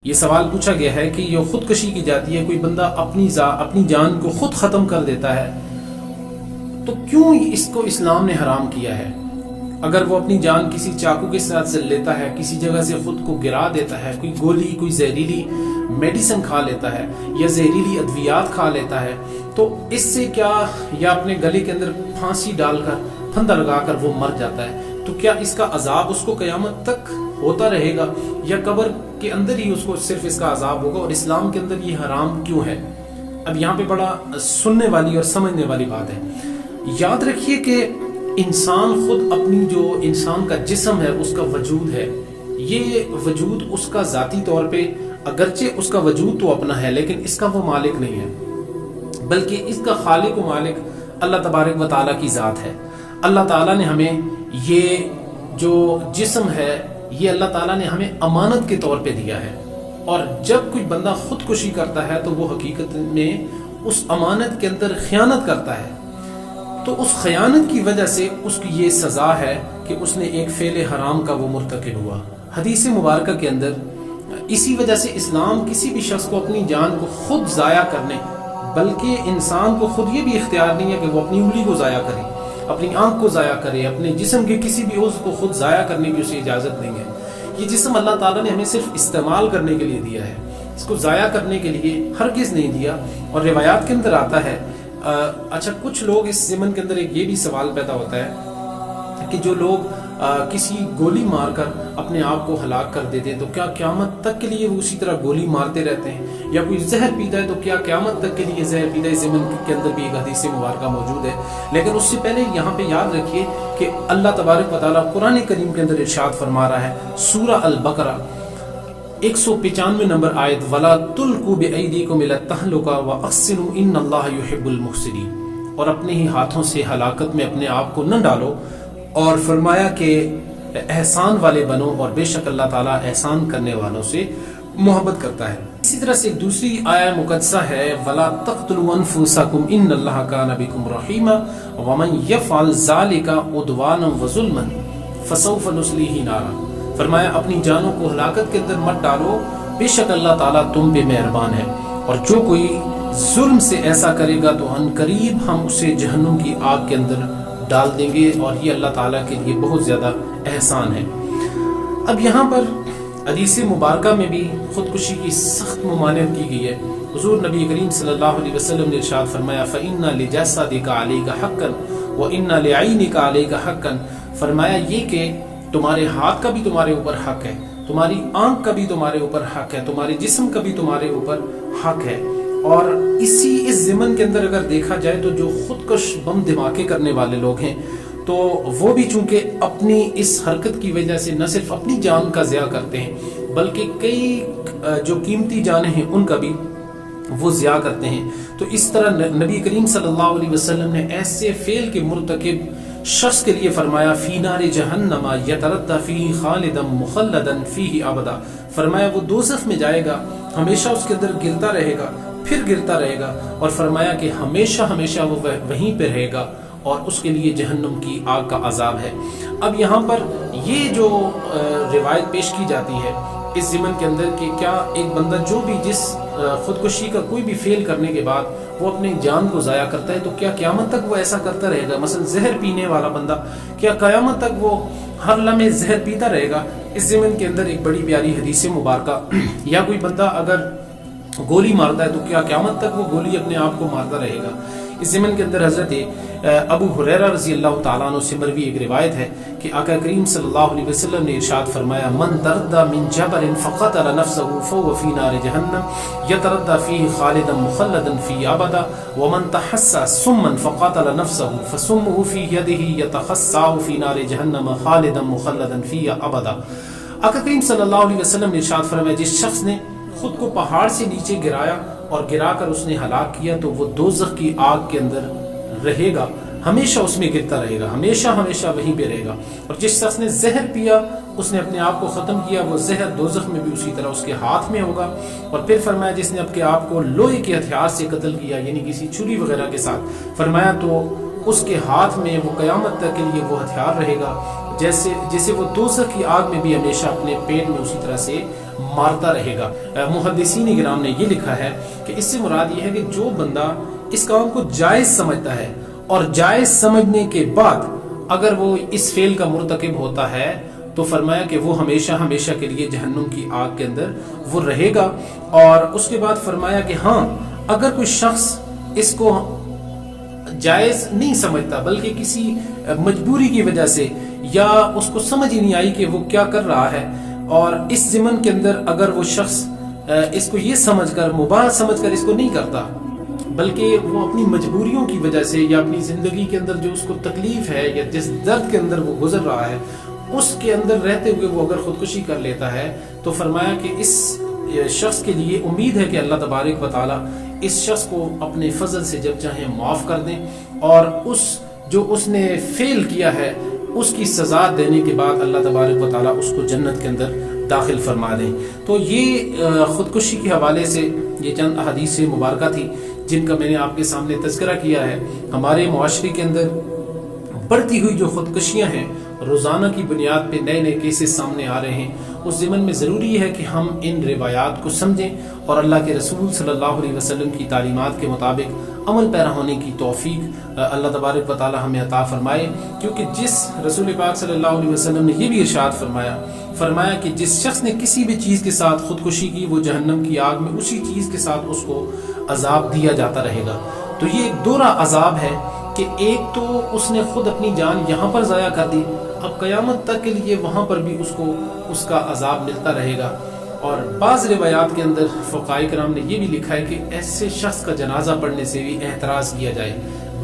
یہ سوال پوچھا گیا ہے کہ یہ خودکشی کی جاتی ہے، کوئی بندہ اپنی جان کو خود ختم کر دیتا ہے تو کیوں اس کو اسلام نے حرام کیا ہے؟ اگر وہ اپنی جان کسی چاقو کے ساتھ سے لیتا ہے، کسی جگہ سے خود کو گرا دیتا ہے، کوئی گولی، کوئی زہریلی میڈیسن کھا لیتا ہے یا زہریلی ادویات کھا لیتا ہے، تو اس سے کیا، یا اپنے گلے کے اندر پھانسی ڈال کر پھندا لگا کر وہ مر جاتا ہے، تو کیا اس کا عذاب اس کو قیامت تک ہوتا رہے گا یا قبر کے اندر ہی اس کو صرف اس کا عذاب ہوگا؟ اور اسلام کے اندر یہ حرام کیوں ہے؟ اب یہاں پہ بڑا سننے والی اور سمجھنے والی بات ہے۔ یاد رکھیے کہ انسان خود اپنی جو انسان کا جسم ہے، اس کا وجود ہے، یہ وجود اس کا ذاتی طور پہ اگرچہ اس کا وجود تو اپنا ہے، لیکن اس کا وہ مالک نہیں ہے، بلکہ اس کا خالق و مالک اللہ تبارک و تعالیٰ کی ذات ہے۔ اللہ تعالیٰ نے ہمیں یہ جو جسم ہے، یہ اللہ تعالیٰ نے ہمیں امانت کے طور پہ دیا ہے، اور جب کوئی بندہ خودکشی کرتا ہے تو وہ حقیقت میں اس امانت کے اندر خیانت کرتا ہے، تو اس خیانت کی وجہ سے اس کی یہ سزا ہے کہ اس نے ایک فعل حرام کا وہ مرتکب ہوا۔ حدیث مبارکہ کے اندر اسی وجہ سے اسلام کسی بھی شخص کو اپنی جان کو خود ضائع کرنے، بلکہ انسان کو خود یہ بھی اختیار نہیں ہے کہ وہ اپنی انگلی کو ضائع کرے، اپنی آنکھ کو ضائع کرے، اپنے جسم کے کسی بھی عضو کو خود ضائع کرنے کی اسے اجازت نہیں ہے۔ یہ جسم اللہ تعالیٰ نے ہمیں صرف استعمال کرنے کے لیے دیا ہے، اس کو ضائع کرنے کے لیے ہرگز نہیں دیا۔ اور روایات کے اندر آتا ہے، اچھا کچھ لوگ اس ضمن کے اندر ایک یہ بھی سوال پیدا ہوتا ہے کہ جو لوگ کسی گولی مار کر اپنے آپ کو ہلاک کر دیتے ہیں تو کیا قیامت تک کے لیے وہ اسی طرح گولی مارتے رہتے ہیں؟ یا کوئی زہر پیتا ہے تو کیا قیامت تک کے لیے زہر پیتا ہے؟ اس ضمن کے اندر بھی ایک حدیث مبارکہ موجود ہے، لیکن اس سے پہلے یہاں پہ یاد رکھیے کہ اللہ تبارک و تعالیٰ قرآن کریم کے اندر ارشاد فرما رہا ہے، سورہ البقرہ 195 نمبر آیت، وَلَا تُلْقُوا بِأَيْدِيكُمْ إِلَى التَّهْلُكَةِ وَأَحْسِنُوا إِنَّ اللَّهَ يُحِبُّ الْمُحْسِنِينَ، اور اپنے ہی ہاتھوں سے ہلاکت میں اپنے آپ کو نہ ڈالو، اور فرمایا کہ احسان والے بنو، اور بے شک اللہ تعالیٰ احسان کرنے والوں سے محبت کرتا ہے۔ اسی طرح سے ایک دوسری آیہ مقدسہ ہے، وَلَا تَقْتُلُوا أَنفُسَكُمْ إِنَّ اللَّهَ كَانَ بِكُمْ رَحِيمًا وَمَنْ يَفْعَلْ ذَلِكَ عُدْوَانًا وَظُلْمًا فَسَوْفَ نُصْلِيهِ نَارًا، فرمایا اپنی جانوں کو ہلاکت کے اندر مت ڈالو، بے شک اللہ تعالیٰ تم پہ مہربان ہے، اور جو کوئی ظلم سے ایسا کرے گا تو عنقریب ہم اسے جہنم کی آگ کے اندر ڈال دیں گے، اور یہ اللہ تعالیٰ کے لیے بہت زیادہ احسان ہے۔ اب یہاں پر حدیث مبارکہ میں بھی خودکشی کی سخت ممانعت کی گئی ہے۔ حضور نبی کریم صلی اللہ علیہ وسلم نے ارشاد فرمایا، فَإِنَّ لِجَسَدِكَ عَلَيْكَ حَقًّا وَإِنَّ لِعَيْنِكَ عَلَيْكَ حَقًّا، فرمایا یہ کہ تمہارے ہاتھ کا بھی تمہارے اوپر حق ہے، تمہاری آنکھ کا بھی تمہارے اوپر حق ہے، تمہارے جسم کا بھی تمہارے اوپر حق ہے۔ اور اس ضمن کے اندر اگر دیکھا جائے تو جو خودکش بم دھماکے کرنے والے لوگ ہیں تو وہ بھی چونکہ اپنی اس حرکت کی وجہ سے نہ صرف اپنی جان کا ضیاع کرتے ہیں بلکہ کئی جو قیمتی جانیں ہیں ان کا بھی وہ ضیاع کرتے ہیں۔ تو اس طرح نبی کریم صلی اللہ علیہ وسلم نے ایسے فعل کے مرتکب شخص کے لیے فرمایا، فی نار جہنم یتردى فیہ خالدا مخلدا فیہ ابدا، فرمایا وہ دوزخ میں جائے گا، ہمیشہ اس کے اندر گرتا رہے گا، پھر گرتا رہے گا، اور فرمایا کہ ہمیشہ ہمیشہ وہ وہیں پہ رہے گا، اور اس کے لیے جہنم کی آگ کا عذاب ہے۔ اب یہاں پر یہ جو روایت پیش کی جاتی ہے اس ضمن کے اندر کہ کیا ایک بندہ جو بھی جس خودکشی کا کوئی بھی فعل کرنے کے بعد وہ اپنی جان کو ضائع کرتا ہے تو کیا قیامت تک وہ ایسا کرتا رہے گا؟ مثلا زہر پینے والا بندہ کیا قیامت تک وہ ہر لمحے زہر پیتا رہے گا؟ اس ضمن کے اندر ایک بڑی پیاری حدیث مبارکہ، یا کوئی بندہ اگر گولی مارتا ہے تو کیا قیامت تک وہ گولی اپنے آپ کو مارتا رہے گا؟ اس ضمن کے اندر حضرت ابو ہریرہ رضی اللہ تعالیٰ عنہ سے مروی ایک روایت ہے کہ آقا کریم صلی اللہ علیہ وسلم نے ارشاد فرمایا، من تردى من جبل فقتل نفسه فهو في نار جهنم يتردى فيه خالدا مخلدا فيه ابدا ومن تحسى سما فقتل نفسه فسمه في يده يتخساه في نار جهنم خالدا مخلدا فيه ابدا۔ آقا کریم صلی اللہ علیہ وسلم نے ارشاد فرمایا، جس شخص نے خود کو پہاڑ سے نیچے گرایا اور گرا کر اس نے ہلاک کیا تو وہ دوزخ کی آگ کے اندر رہے گا، ہمیشہ اس میں گرتا رہے گا، ہمیشہ ہمیشہ وہیں پہ رہے گا۔ اور جس شخص نے زہر پیا، اس نے اپنے آپ کو ختم کیا، وہ زہر دوزخ میں بھی اسی طرح اس کے ہاتھ میں ہوگا۔ اور پھر فرمایا، جس نے اپنے آپ کو لوہے کے ہتھیار سے قتل کیا، یعنی کسی چھری وغیرہ کے ساتھ، فرمایا تو اس کے ہاتھ میں وہ قیامت تک کے لیے وہ ہتھیار رہے گا، جیسے وہ دوزخ کی آگ میں بھی ہمیشہ اپنے پیٹ میں اسی طرح سے مارتا رہے گا۔ محدثین کرام نے یہ لکھا ہے کہ اس سے مراد یہ ہے کہ جو بندہ اس کام کو جائز سمجھتا ہے اور جائز سمجھنے کے بعد اگر وہ اس فعل کا مرتکب ہوتا ہے تو فرمایا کہ وہ ہمیشہ ہمیشہ کے لیے جہنم کی آگ کے اندر وہ رہے گا۔ اور اس کے بعد فرمایا کہ ہاں اگر کوئی شخص اس کو جائز نہیں سمجھتا بلکہ کسی مجبوری کی وجہ سے یا اس کو سمجھ ہی نہیں آئی کہ وہ کیا کر رہا ہے، اور اس ضمن کے اندر اگر وہ شخص اس کو یہ سمجھ کر مباح سمجھ کر اس کو نہیں کرتا بلکہ وہ اپنی مجبوریوں کی وجہ سے یا اپنی زندگی کے اندر جو اس کو تکلیف ہے یا جس درد کے اندر وہ گزر رہا ہے اس کے اندر رہتے ہوئے وہ اگر خودکشی کر لیتا ہے تو فرمایا کہ اس شخص کے لیے امید ہے کہ اللہ تبارک و تعالی اس شخص کو اپنے فضل سے جب چاہیں معاف کر دیں اور اس نے فیل کیا ہے اس کی سزا دینے کے بعد اللہ تبارک و تعالی اس کو جنت کے اندر داخل فرما دیں۔ تو یہ خودکشی کے حوالے سے یہ چند احادیث مبارکہ تھی جن کا میں نے آپ کے سامنے تذکرہ کیا ہے۔ ہمارے معاشرے کے اندر بڑھتی ہوئی جو خودکشیاں ہیں، روزانہ کی بنیاد پہ نئے نئے کیسز سامنے آ رہے ہیں، اس ضمن میں ضروری ہے کہ ہم ان روایات کو سمجھیں اور اللہ کے رسول صلی اللہ علیہ وسلم کی تعلیمات کے مطابق عمل پیرا ہونے کی توفیق اللہ تبارک و تعالی ہمیں عطا فرمائے، کیونکہ جس رسول پاک صلی اللہ علیہ وسلم نے یہ بھی ارشاد فرمایا کہ جس شخص نے کسی بھی چیز کے ساتھ خودکشی کی وہ جہنم کی آگ میں اسی چیز کے ساتھ اس کو عذاب دیا جاتا رہے گا۔ تو یہ ایک دوہرا عذاب ہے کہ ایک تو اس نے خود اپنی جان یہاں پر ضائع کر دی، اب قیامت تک کے لیے وہاں پر بھی اس کو اس کا عذاب ملتا رہے گا۔ اور بعض روایات کے اندر فقہاء کرام نے یہ بھی لکھا ہے کہ ایسے شخص کا جنازہ پڑھنے سے بھی احتراز کیا جائے،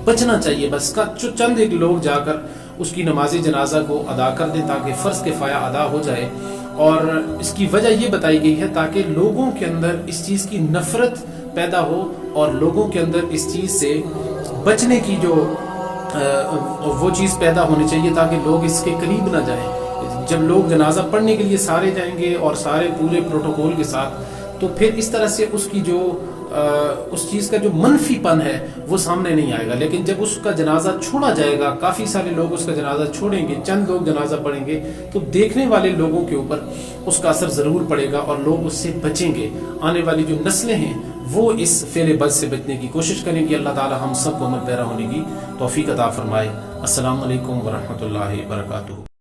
بچنا چاہیے، بس کا چند ایک لوگ جا کر اس کی نماز جنازہ کو ادا کر دیں تاکہ فرض کفایہ ادا ہو جائے۔ اور اس کی وجہ یہ بتائی گئی ہے تاکہ لوگوں کے اندر اس چیز کی نفرت پیدا ہو اور لوگوں کے اندر اس چیز سے بچنے کی جو وہ چیز پیدا ہونی چاہیے تاکہ لوگ اس کے قریب نہ جائیں۔ جب لوگ جنازہ پڑھنے کے لیے سارے جائیں گے اور سارے پورے پروٹوکول کے ساتھ تو پھر اس طرح سے اس کی جو اس چیز کا جو منفی پن ہے وہ سامنے نہیں آئے گا، لیکن جب اس کا جنازہ چھوڑا جائے گا، کافی سارے لوگ اس کا جنازہ چھوڑیں گے، چند لوگ جنازہ پڑھیں گے، تو دیکھنے والے لوگوں کے اوپر اس کا اثر ضرور پڑے گا اور لوگ اس سے بچیں گے۔ آنے والی جو نسلیں ہیں وہ اس فعل بد سے بچنے کی کوشش کریں گی۔ اللہ تعالی ہم سب کو عمل پیرا ہونے کی توفیق عطا فرمائے۔ السلام علیکم ورحمۃ اللہ وبرکاتہ۔